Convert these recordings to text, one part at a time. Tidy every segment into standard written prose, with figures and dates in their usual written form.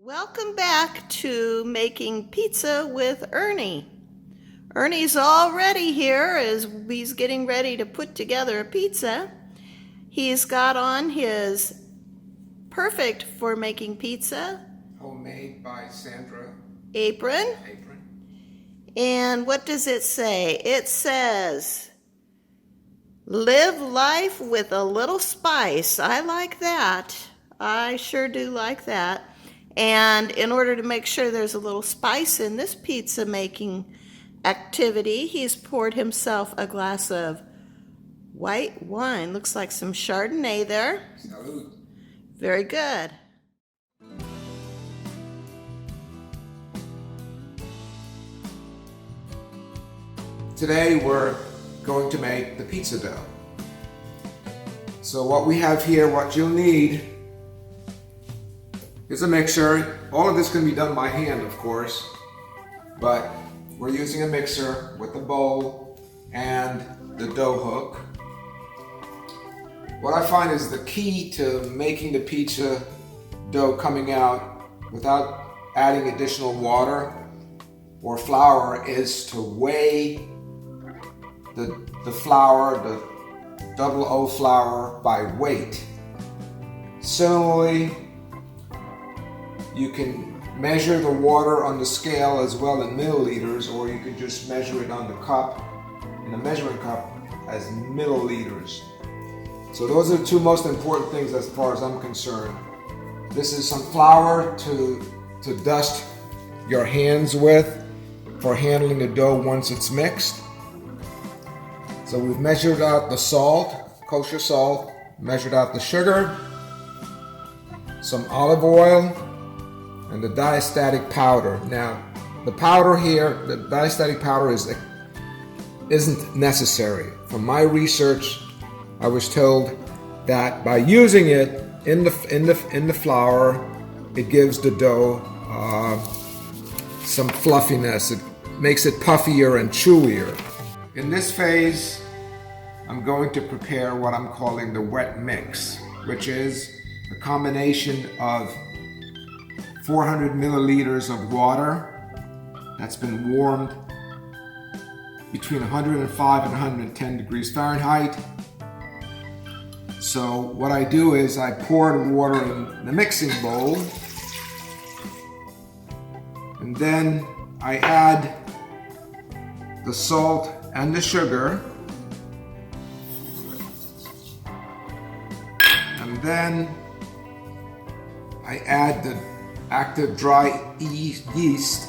Welcome back to Making Pizza with Ernie. Ernie's all ready here as he's getting ready to put together a pizza. He's got on his perfect for making pizza homemade by Sandra apron. And what does it say? It says, "Live life with a little spice." I like that. I sure do like that. And in order to make sure there's a little spice in this pizza making activity, he's poured himself a glass of white wine. Looks like some Chardonnay there. Salud. Very good. Today we're going to make the pizza dough. So what we have here, what you'll need is a mixer. All of this can be done by hand, of course, but we're using a mixer with a bowl and the dough hook. What I find is the key to making the pizza dough coming out without adding additional water or flour is to weigh the flour, the double O flour, by weight. Similarly, you can measure the water on the scale as well in milliliters, or you can just measure it on the cup, in a measuring cup, as milliliters. So those are the two most important things as far as I'm concerned. This is some flour to dust your hands with for handling the dough once it's mixed. So we've measured out the salt, kosher salt, measured out the sugar, some olive oil, and the diastatic powder. Now, the powder here, the diastatic powder isn't necessary. From my research, I was told that by using it in the flour, it gives the dough some fluffiness. It makes it puffier and chewier. In this phase, I'm going to prepare what I'm calling the wet mix, which is a combination of 400 milliliters of water that's been warmed between 105 and 110 degrees Fahrenheit. So what I do is I pour the water in the mixing bowl, and then I add the salt and the sugar, and then I add the active dry yeast.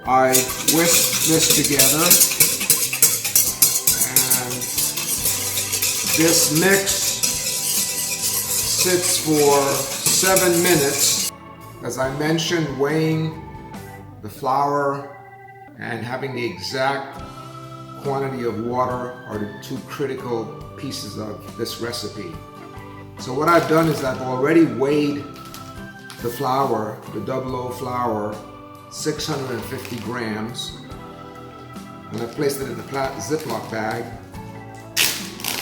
I whisk this together, and this mix sits for 7 minutes. As I mentioned, weighing the flour and having the exact quantity of water are the two critical pieces of this recipe. So what I've done is I've already weighed the flour, the double O flour, 650 grams, and I've placed it in the Ziploc bag.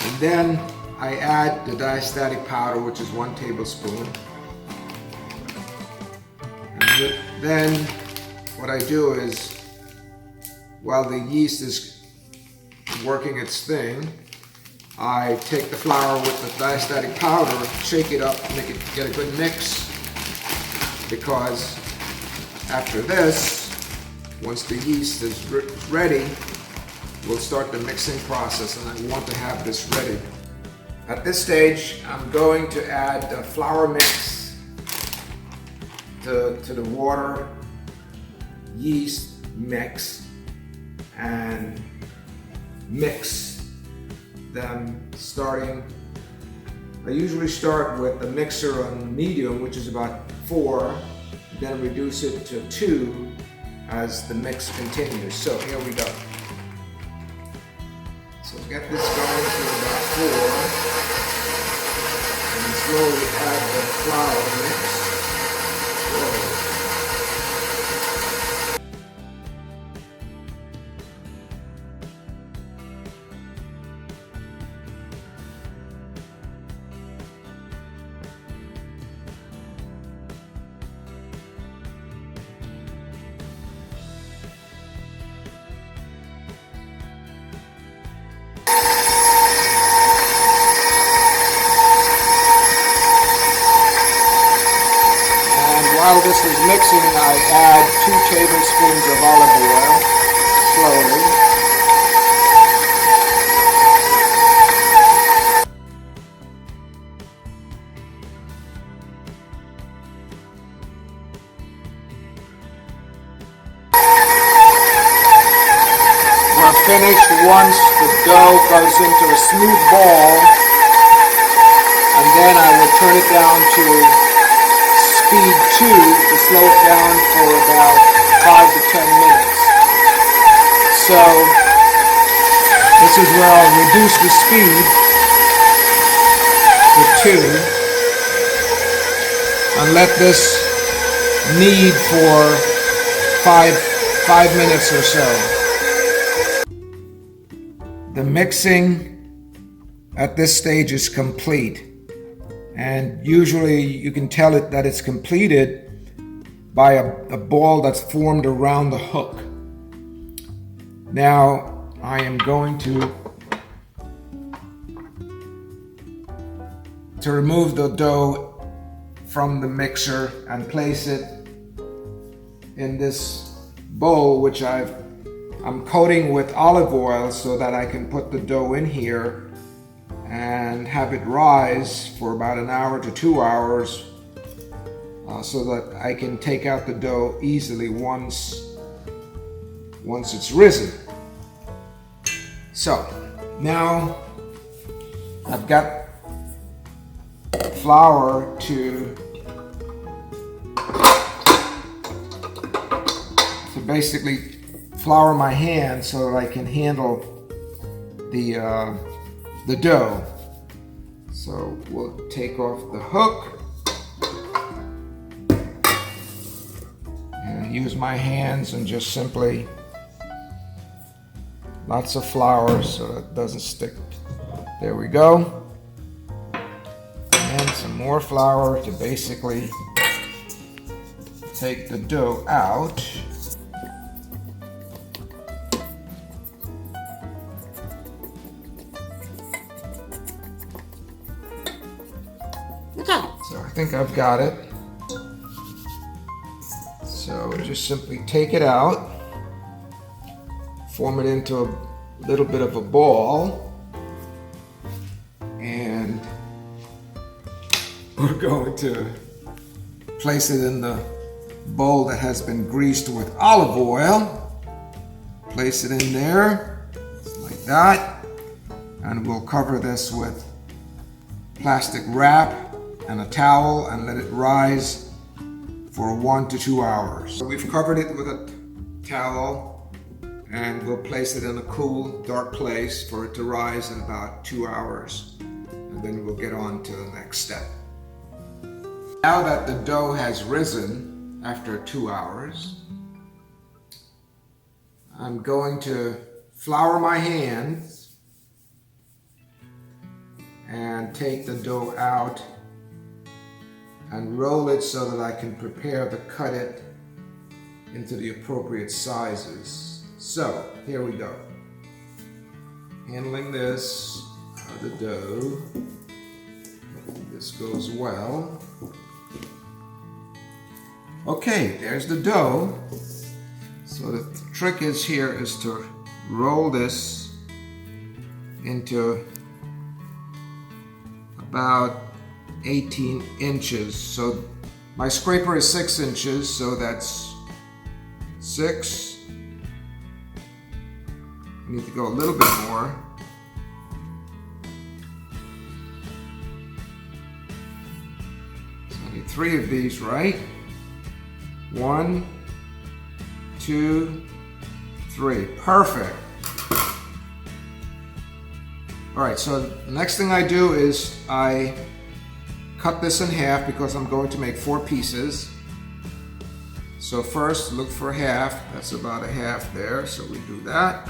And then I add the diastatic powder, which is 1 tablespoon. And then what I do is, while the yeast is working its thing, I take the flour with the diastatic powder, shake it up, get a good mix, because after this, once the yeast is ready, we'll start the mixing process, and I want to have this ready. At this stage, I'm going to add the flour mix to the water yeast mix and mix them starting. I usually start with the mixer on medium, which is about 4, then reduce it to 2 as the mix continues. So here we go. So get this going to about 4, and slowly add the flour mix. Whoa. while this is mixing, I add 2 tablespoons of olive oil slowly. We're finished once the dough goes into a smooth ball, and then I will turn it down to speed 2 to slow it down for about 5 to 10 minutes. So this is where I'll reduce the speed to 2 and let this knead for 5 minutes or so. The mixing at this stage is complete, and usually you can tell it that it's completed by a ball that's formed around the hook. Now I am going to remove the dough from the mixer and place it in this bowl, which I'm coating with olive oil so that I can put the dough in here and have it rise for about 1 hour to 2 hours so that I can take out the dough easily once it's risen. So now I've got flour to basically flour my hand so that I can handle the dough. So we'll take off the hook and use my hands and just simply lots of flour so that it doesn't stick. There we go. And some more flour to basically take the dough out. So I think I've got it. So just simply take it out, form it into a little bit of a ball, and we're going to place it in the bowl that has been greased with olive oil. Place it in there, like that, and we'll cover this with plastic wrap and a towel and let it rise for 1 to 2 hours. So we've covered it with a towel and we'll place it in a cool, dark place for it to rise in about 2 hours, and then we'll get on to the next step. Now that the dough has risen after 2 hours, I'm going to flour my hands and take the dough out and roll it so that I can prepare to cut it into the appropriate sizes. So here we go. Handling this out of the dough. Hopefully this goes well. Okay, there's the dough. So the trick is to roll this into about 18 inches. So my scraper is 6 inches, so that's 6. I need to go a little bit more. So I need 3 of these, right? 1, 2, 3. Perfect. All right, so the next thing I do is I cut this in half because I'm going to make 4 pieces. So first, look for half. That's about a half there, so we do that.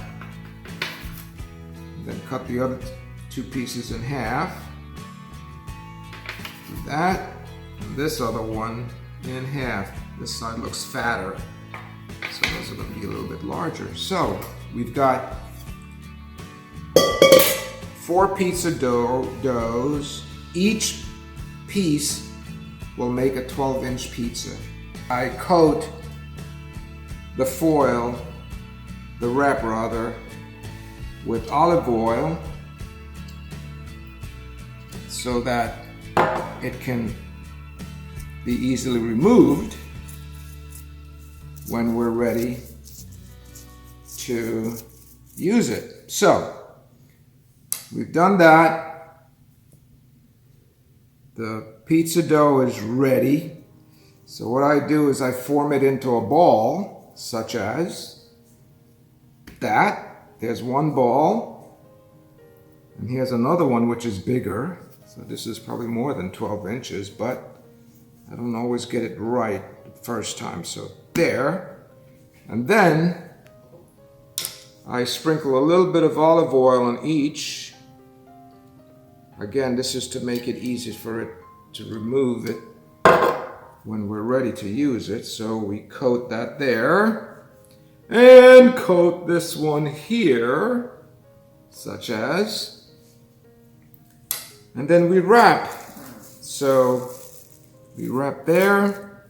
And then cut the other 2 pieces in half. Do that. And this other one in half. This side looks fatter, so those are going to be a little bit larger. So we've got 4 pizza doughs. Each piece will make a 12-inch pizza. I coat the foil, the wrap rather, with olive oil so that it can be easily removed when we're ready to use it. So, we've done that. The pizza dough is ready. So what I do is I form it into a ball, such as that. There's one ball. And here's another one which is bigger. So this is probably more than 12 inches, but I don't always get it right the first time. So there. And then I sprinkle a little bit of olive oil on each. Again, this is to make it easy for it to remove it when we're ready to use it. So we coat that there and coat this one here, such as, and then we wrap. So we wrap there,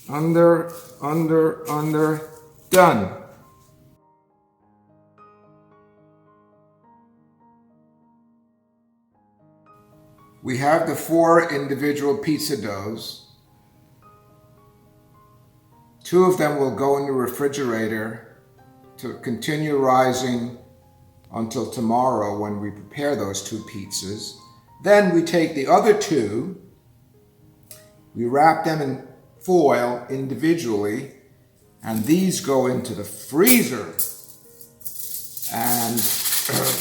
under, done. We have the 4 individual pizza doughs. 2 of them will go in the refrigerator to continue rising until tomorrow when we prepare those 2 pizzas. Then we take the other 2, we wrap them in foil individually, and these go into the freezer. And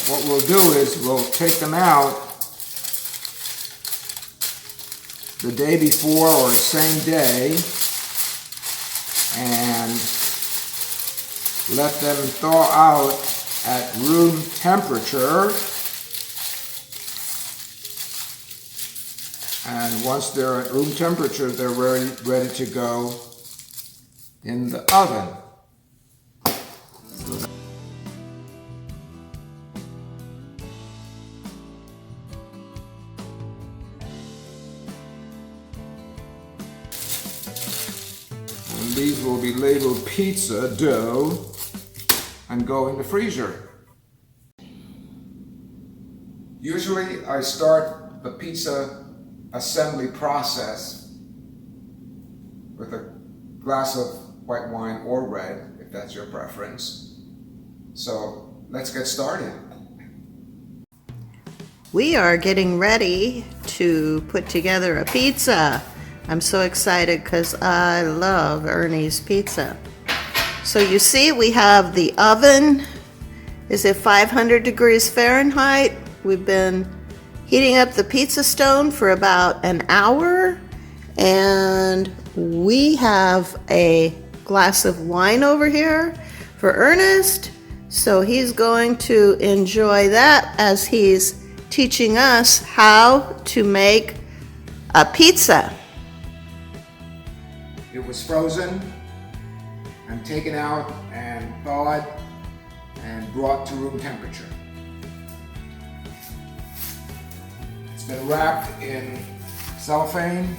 what we'll do is we'll take them out the day before or the same day and let them thaw out at room temperature. And once they're at room temperature, they're ready to go in the oven. And these will be labeled pizza dough and go in the freezer. Usually I start the pizza assembly process with a glass of white wine or red, if that's your preference. So let's get started. We are getting ready to put together a pizza. I'm so excited because I love Ernie's pizza. So you see we have the oven is at 500 degrees Fahrenheit. We've been heating up the pizza stone for about an hour, and we have a glass of wine over here for Ernest, so he's going to enjoy that as he's teaching us how to make a pizza. It was frozen and taken out and thawed and brought to room temperature. It's been wrapped in cellophane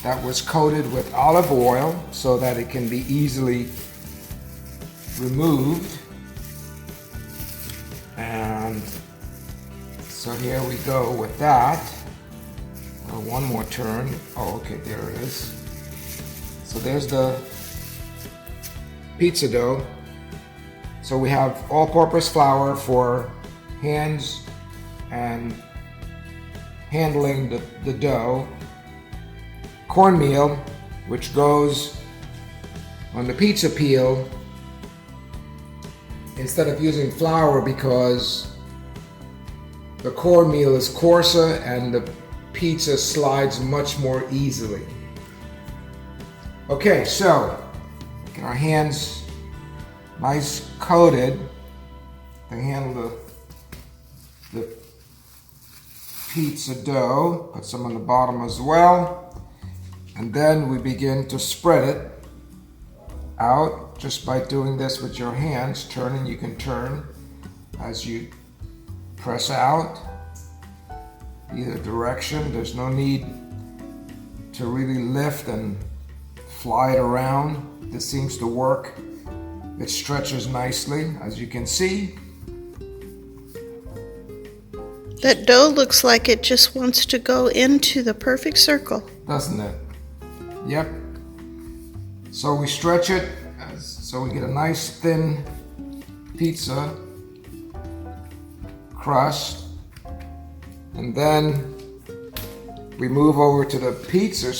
that was coated with olive oil so that it can be easily removed. And so here we go with that. One more turn. Oh, okay, there it is. So there's the pizza dough. So we have all-purpose flour for hands and handling the dough, cornmeal, which goes on the pizza peel instead of using flour because the cornmeal is coarser and the pizza slides much more easily. Okay, so get our hands nice coated to handle the pizza dough. Put some on the bottom as well. And then we begin to spread it out just by doing this with your hands. Turning, you can turn as you press out. either direction. There's no need to really lift and fly it around. This seems to work. It stretches nicely, as you can see. That dough looks like it just wants to go into the perfect circle. Doesn't it? Yep. So we stretch it so we get a nice thin pizza crust. And then we move over to the pizza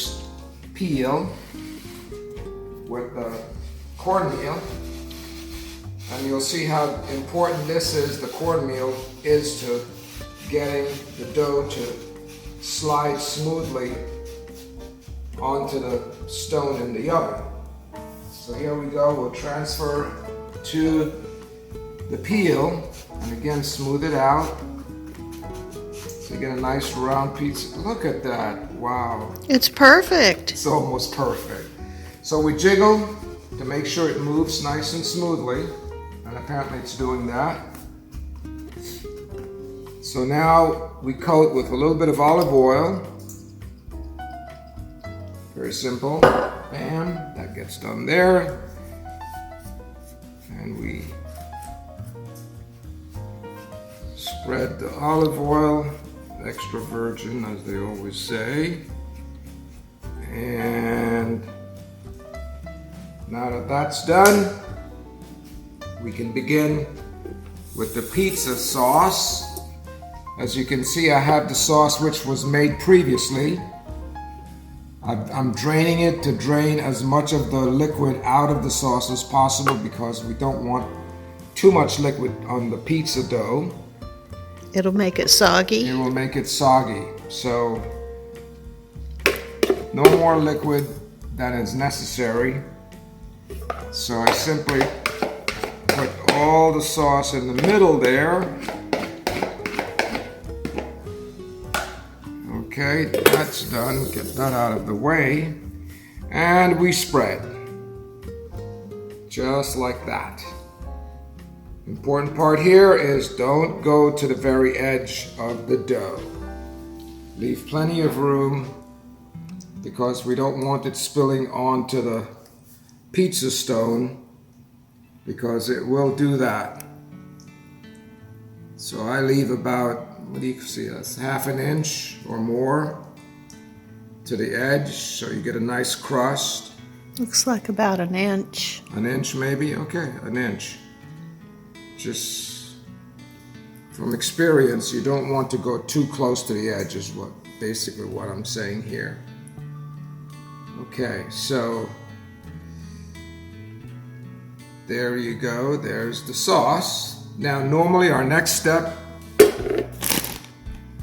peel with the cornmeal. And you'll see how important this is, the cornmeal, is to getting the dough to slide smoothly onto the stone in the oven. So here we go, we'll transfer to the peel and again smooth it out. So you get a nice round pizza. Look at that, wow. It's perfect. It's almost perfect. So we jiggle to make sure it moves nice and smoothly, and apparently it's doing that. So now we coat with a little bit of olive oil. Very simple. Bam, that gets done there. And we spread the olive oil, extra virgin as they always say. And now that that's done, we can begin with the pizza sauce. As you can see, I have the sauce which was made previously. I'm draining it to drain as much of the liquid out of the sauce as possible because we don't want too much liquid on the pizza dough. It'll make it soggy. It will make it soggy. So no more liquid than is necessary. So I simply put all the sauce in the middle there. Okay, that's done. Get that out of the way. And we spread. Just like that. Important part here is don't go to the very edge of the dough. Leave plenty of room because we don't want it spilling onto the pizza stone because it will do that. So I leave about, what do you see, that's ½ an inch or more to the edge so you get a nice crust. Looks like about an inch. An inch maybe? Okay, an inch. Just from experience, you don't want to go too close to the edge is basically what I'm saying here. Okay, so there you go, there's the sauce. Now normally our next step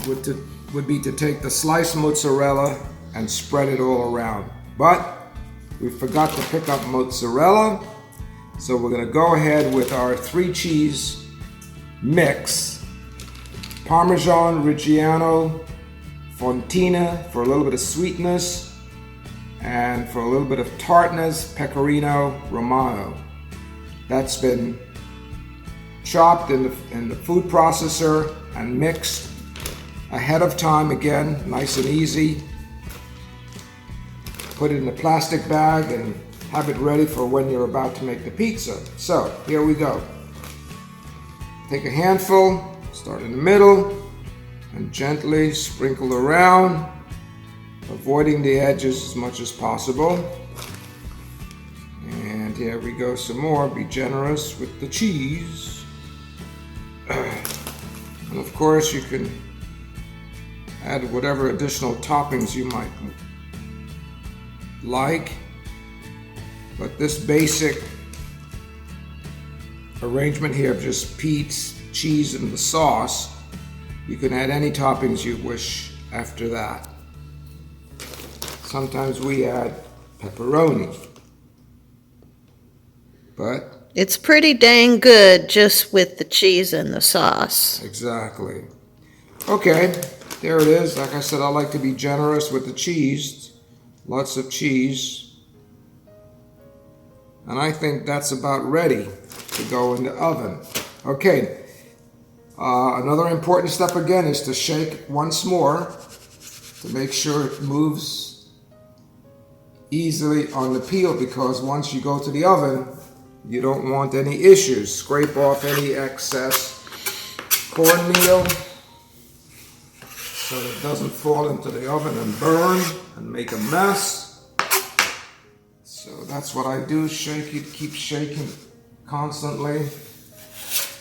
would be to take the sliced mozzarella and spread it all around. But we forgot to pick up mozzarella, so we're going to go ahead with our 3-cheese mix. Parmesan Reggiano Fontina for a little bit of sweetness, and for a little bit of tartness, Pecorino Romano. That's been chopped in the food processor and mixed ahead of time, again, nice and easy. Put it in a plastic bag and have it ready for when you're about to make the pizza. So, here we go. Take a handful, start in the middle, and gently sprinkle around, avoiding the edges as much as possible. And here we go some more. Be generous with the cheese. And of course you can add whatever additional toppings you might like. But this basic arrangement here of just peas, cheese, and the sauce, you can add any toppings you wish after that. Sometimes we add pepperoni. But it's pretty dang good just with the cheese and the sauce. Exactly. Okay, there it is. Like I said, I like to be generous with the cheese. Lots of cheese. And I think that's about ready to go in the oven. Okay, Another important step again is to shake once more to make sure it moves easily on the peel, because once you go to the oven, you don't want any issues. Scrape off any excess cornmeal so it doesn't fall into the oven and burn and make a mess. So that's what I do, shake it, keep shaking constantly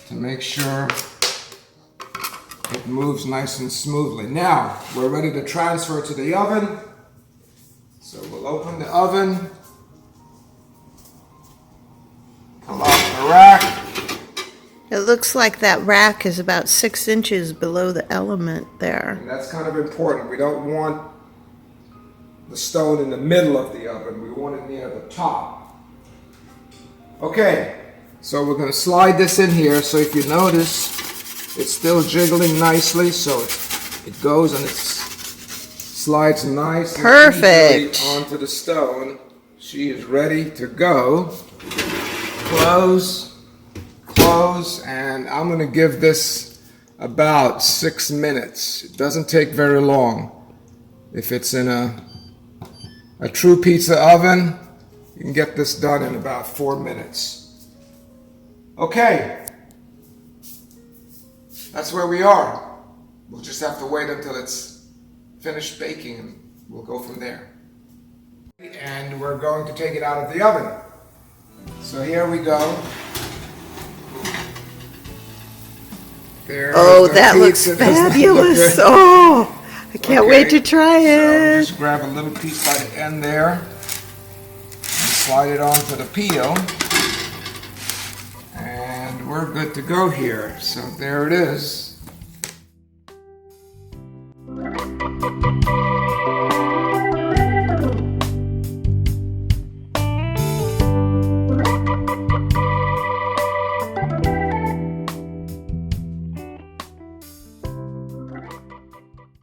to make sure it moves nice and smoothly. Now, we're ready to transfer to the oven. So we'll open the oven, pull out the rack. It looks like that rack is about 6 inches below the element there. And that's kind of important. We don't want the stone in the middle of the oven. We want it near the top. Okay, so we're going to slide this in here. So if you notice, it's still jiggling nicely, so it goes and it slides nice and easily onto the stone. She is ready to go. Close, close, and I'm going to give this about 6 minutes. It doesn't take very long. If it's in a true pizza oven, you can get this done in about 4 minutes. Okay. That's where we are. We'll just have to wait until it's finished baking and we'll go from there. And we're going to take it out of the oven. So here we go. Oh, that looks fabulous. Oh, I can't wait to try it. So just grab a little piece by the end there and slide it onto the peel. And we're good to go here. So there it is.